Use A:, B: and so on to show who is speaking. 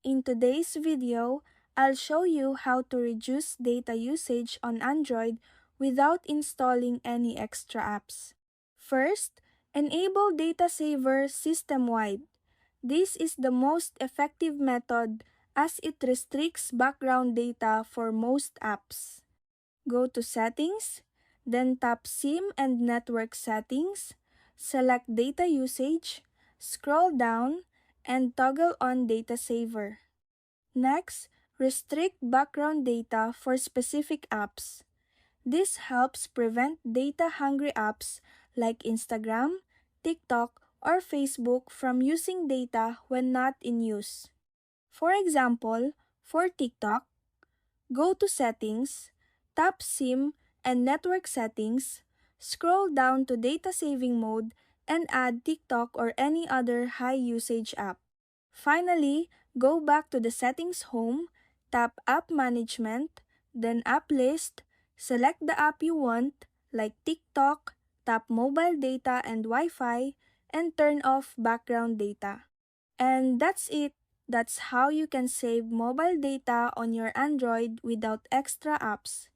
A: In today's video, I'll show you how to reduce data usage on Android without installing any extra apps. First, enable Data Saver system-wide. This is the most effective method as it restricts background data for most apps. Go to Settings, then tap SIM and Network Settings, select Data Usage, scroll down, and toggle on Data Saver. Next, restrict background data for specific apps. This helps prevent data-hungry apps like Instagram, TikTok, or Facebook from using data when not in use. For example, for TikTok, go to Settings, tap SIM and Network Settings, scroll down to Data Saving Mode, and add TikTok or any other high-usage app. Finally, go back to the Settings home, tap App Management, then App List, select the app you want, like TikTok, tap Mobile Data and Wi-Fi, and turn off background data. And that's it. That's how you can save mobile data on your Android without extra apps.